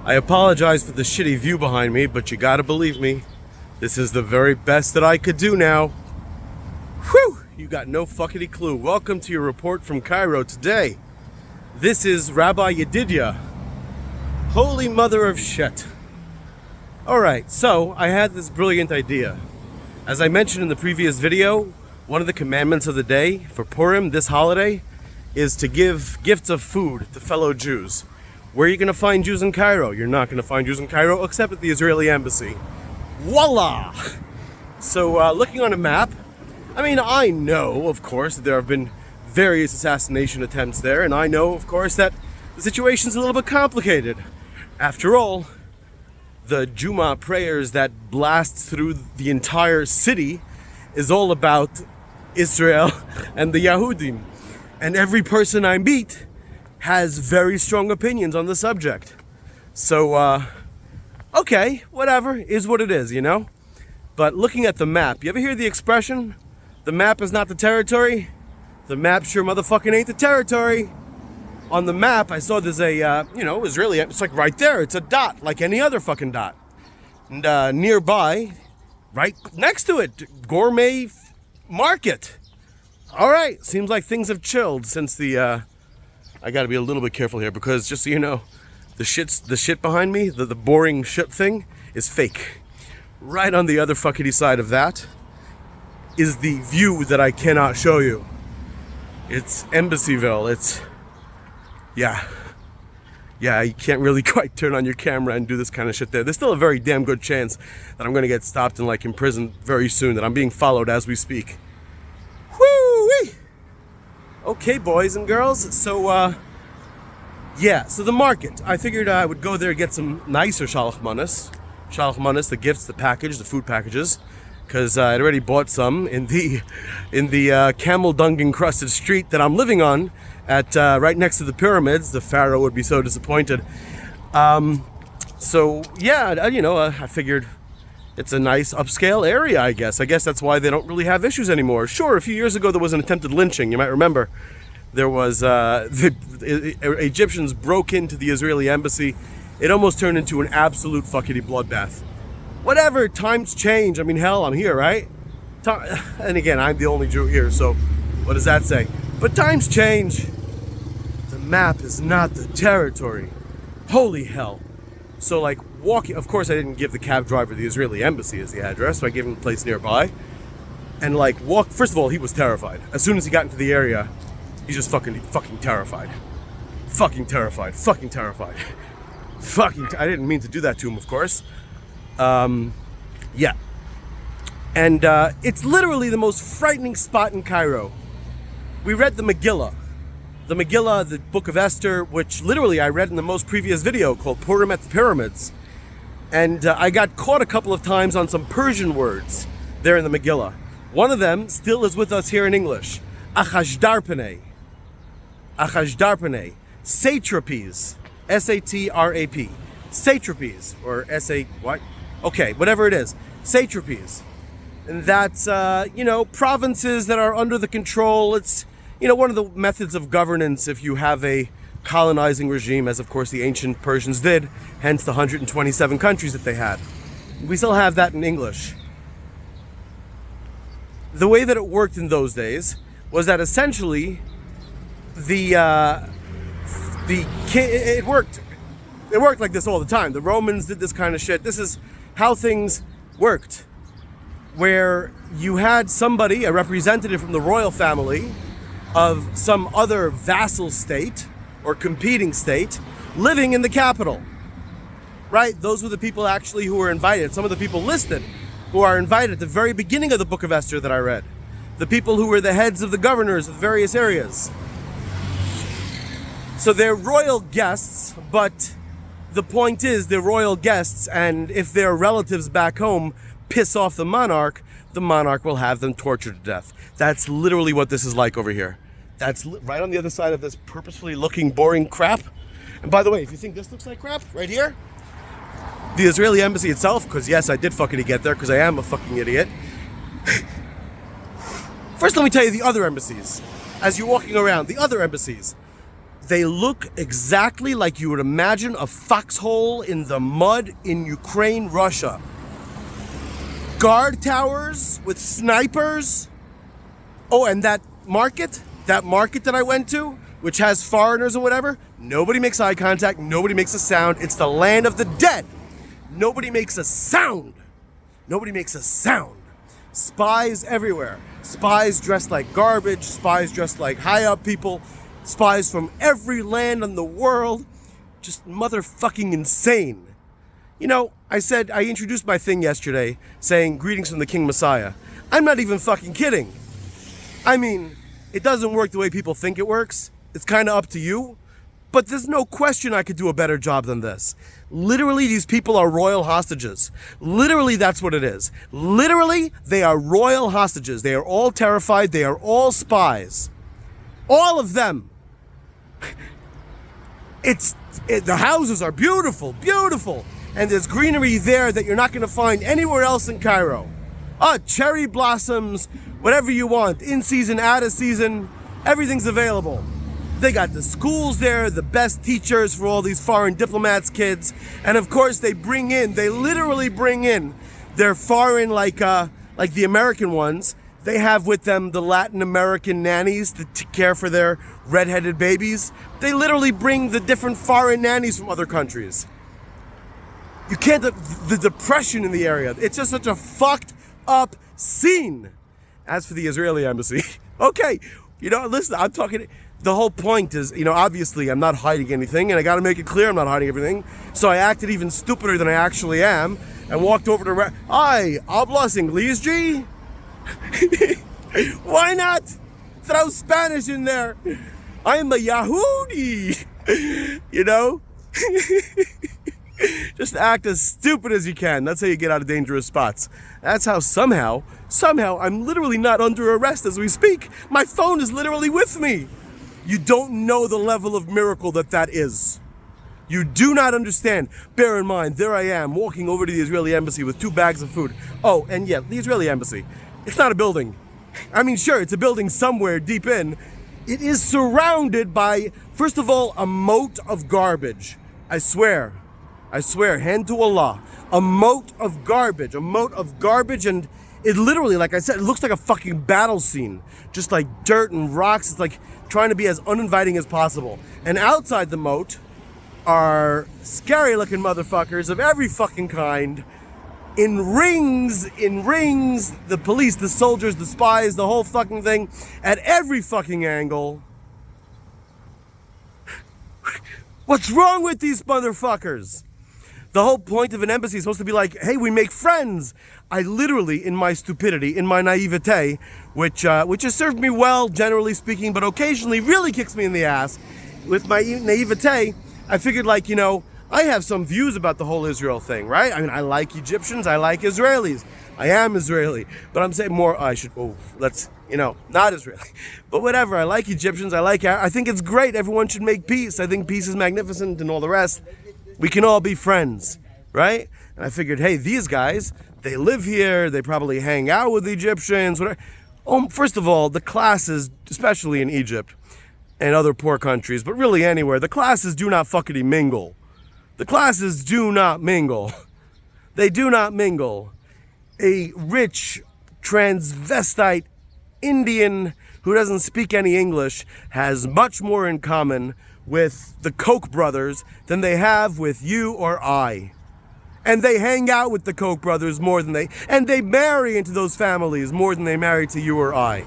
I apologize for the shitty view behind me, but you gotta believe me, this is the very best that I could do now. Whew! You got no fuckity clue. Welcome to your report from Cairo today. This is Rabbi Yedidia. Holy mother of shit. Alright, so I had this brilliant idea. As I mentioned in the previous video, one of the commandments of the day for Purim, this holiday, is to give gifts of food to fellow Jews. Where are you going to find Jews in Cairo? You're not going to find Jews in Cairo except at the Israeli embassy. Walla! So looking on a map, I know, of course, that there have been various assassination attempts there, and I know, of course, that the situation's a little bit complicated. After all, the Juma prayers that blast through the entire city is all about Israel and the Yahudim. And every person I meet has very strong opinions on the subject. So, okay, whatever, is what it is, you know? But looking at the map, you ever hear the expression, the map is not the territory? The map sure motherfucking ain't the territory. On the map, I saw there's a, Israeli, it's like right there, it's a dot, like any other fucking dot. And nearby, right next to it, gourmet market. All right, seems like things have chilled since the, I gotta be a little bit careful here because just so you know, the shit behind me, the boring shit thing is fake. Right on the other fuckity side of that is the view that I cannot show you. It's Embassyville, it's, yeah, you can't really quite turn on your camera and do this kind of shit there. There's still a very damn good chance that I'm gonna get stopped and like imprisoned very soon, that I'm being followed as we speak. Whoo-wee! Okay, boys and girls, so, so the market. I figured I would go there and get some nicer shalach manas. Shalach manas, the gifts, the package, the food packages, because I'd already bought some in the camel dung encrusted street that I'm living on at right next to the pyramids. The pharaoh would be so disappointed. I figured it's a nice upscale area, I guess. I guess that's why they don't really have issues anymore. Sure, a few years ago there was an attempted lynching. You might remember. There was, the Egyptians broke into the Israeli embassy. It almost turned into an absolute fuckity bloodbath. Whatever, times change. Hell, I'm here, right? And again, I'm the only Jew here, so what does that say? But times change. The map is not the territory. Holy hell. So like walking, of course I didn't give the cab driver the Israeli embassy as the address, so I gave him a place nearby. And like first of all, he was terrified. As soon as he got into the area, he's just fucking terrified. Fucking terrified. I didn't mean to do that to him, of course. And it's literally the most frightening spot in Cairo. We read the Megillah, the Book of Esther, which literally I read in the most previous video called Purim at the Pyramids. And I got caught a couple of times on some Persian words there in the Megillah. One of them still is with us here in English. Achashdarpaneh, satrapies, S-A-T-R-A-P, satrapies, or S-A, what? Okay, whatever it is, satrapies. And that's, provinces that are under the control. It's, one of the methods of governance if you have a colonizing regime, as of course the ancient Persians did, hence the 127 countries that they had. We still have that in English. The way that it worked in those days was that essentially it worked like this all the time. The Romans did this kind of shit. This is how things worked, where you had somebody, a representative from the royal family of some other vassal state or competing state, living in the capital, right? Those were the people actually who were invited. Some of the people listed who are invited at the very beginning of the Book of Esther that I read. The people who were the heads of the governors of various areas. So they're royal guests, but the point is they're royal guests, and if their relatives back home piss off the monarch will have them tortured to death. That's literally what this is like over here. That's right on the other side of this purposefully looking boring crap. And by the way, if you think this looks like crap, right here, the Israeli embassy itself, because yes, I did fucking get there, because I am a fucking idiot. First, let me tell you the other embassies. As you're walking around, the other embassies. They look exactly like you would imagine a foxhole in the mud in Ukraine, Russia. Guard towers with snipers. Oh, and that market that I went to, which has foreigners and whatever, nobody makes eye contact, nobody makes a sound. It's the land of the dead. Nobody makes a sound. Nobody makes a sound. Spies everywhere. Spies dressed like garbage, spies dressed like high up people, spies from every land in the world. Just motherfucking insane. You know, I introduced my thing yesterday saying greetings from the King Messiah. I'm not even fucking kidding. I mean, it doesn't work the way people think it works. It's kind of up to you. But there's no question I could do a better job than this. Literally, these people are royal hostages. Literally, that's what it is. Literally, they are royal hostages. They are all terrified. They are all spies. All of them. The houses are beautiful, beautiful. And there's greenery there that you're not going to find anywhere else in Cairo. Cherry blossoms, whatever you want. In season, out of season, everything's available. They got the schools there, the best teachers for all these foreign diplomats' kids. And of course, they literally bring in their foreign, like the American ones. They have with them the Latin American nannies to care for their redheaded babies. They literally bring the different foreign nannies from other countries. You can't, the depression in the area. It's just such a fucked up scene. As for the Israeli embassy, okay, listen, I'm talking, the whole point is, obviously I'm not hiding anything, and I gotta make it clear I'm not hiding everything. So I acted even stupider than I actually am, and walked over to, Hi, hablas English, G? Why not? Throw Spanish in there. I'm a Yahudi, Just act as stupid as you can. That's how you get out of dangerous spots. That's how somehow, I'm literally not under arrest as we speak. My phone is literally with me. You don't know the level of miracle that is. You do not understand. Bear in mind, there I am walking over to the Israeli embassy with 2 bags of food. Oh, and yeah, the Israeli embassy. It's not a building. I mean, sure, it's a building somewhere deep in. It is surrounded by, first of all, a moat of garbage. I swear, hand to Allah, a moat of garbage, and it literally, like I said, it looks like a fucking battle scene. Just like dirt and rocks. It's like trying to be as uninviting as possible. And outside the moat are scary looking motherfuckers of every fucking kind. In rings, the police, the soldiers, the spies, the whole fucking thing, at every fucking angle. What's wrong with these motherfuckers? The whole point of an embassy is supposed to be like, hey, we make friends. I literally, in my stupidity, in my naivety, which has served me well, generally speaking, but occasionally really kicks me in the ass, with my naivety, I figured, I have some views about the whole Israel thing, right? I mean, I like Egyptians, I like Israelis. I am Israeli, but I'm saying more, not Israeli. But whatever, I like Egyptians, I think it's great, everyone should make peace. I think peace is magnificent and all the rest. We can all be friends, right? And I figured, hey, these guys, they live here, they probably hang out with the Egyptians, whatever. First of all, the classes, especially in Egypt and other poor countries, but really anywhere, the classes do not fuckity mingle. The classes do not mingle. They do not mingle. A rich transvestite Indian who doesn't speak any English has much more in common with the Koch brothers than they have with you or I. And they hang out with the Koch brothers more than and they marry into those families more than they marry to you or I.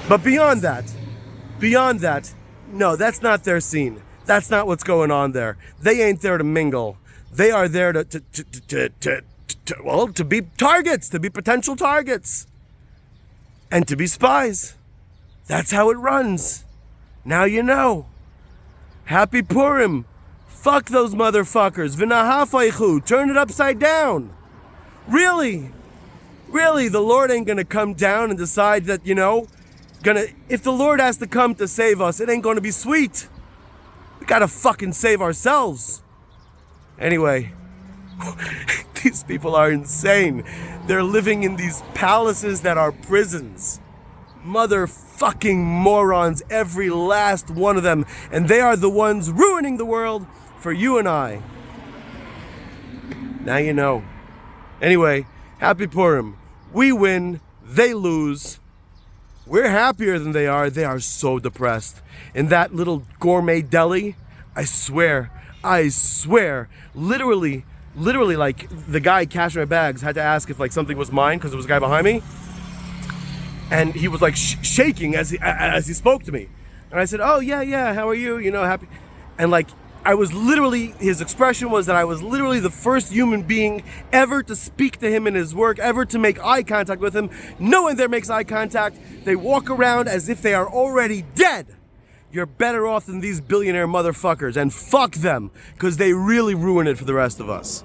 But beyond that, no, that's not their scene. That's not what's going on there. They ain't there to mingle. They are there to be targets, to be potential targets. And to be spies. That's how it runs. Now you know. Happy Purim. Fuck those motherfuckers. V'nahafaychu. Turn it upside down. Really, the Lord ain't gonna come down and decide that, if the Lord has to come to save us, it ain't gonna be sweet. We gotta fucking save ourselves. Anyway, these people are insane. They're living in these palaces that are prisons. motherfucking morons, every last one of them. And they are the ones ruining the world for you and I. Now you know. Anyway, happy Purim. We win, they lose. We're happier than they are. They are so depressed. In that little gourmet deli, I swear, literally, like the guy cashing my bags had to ask if like something was mine because there was a guy behind me. And he was like shaking as he spoke to me. And I said, oh yeah, how are you? You know, happy. And like, his expression was that I was literally the first human being ever to speak to him in his work, ever to make eye contact with him. No one there makes eye contact. They walk around as if they are already dead. You're better off than these billionaire motherfuckers, and fuck them, because they really ruin it for the rest of us.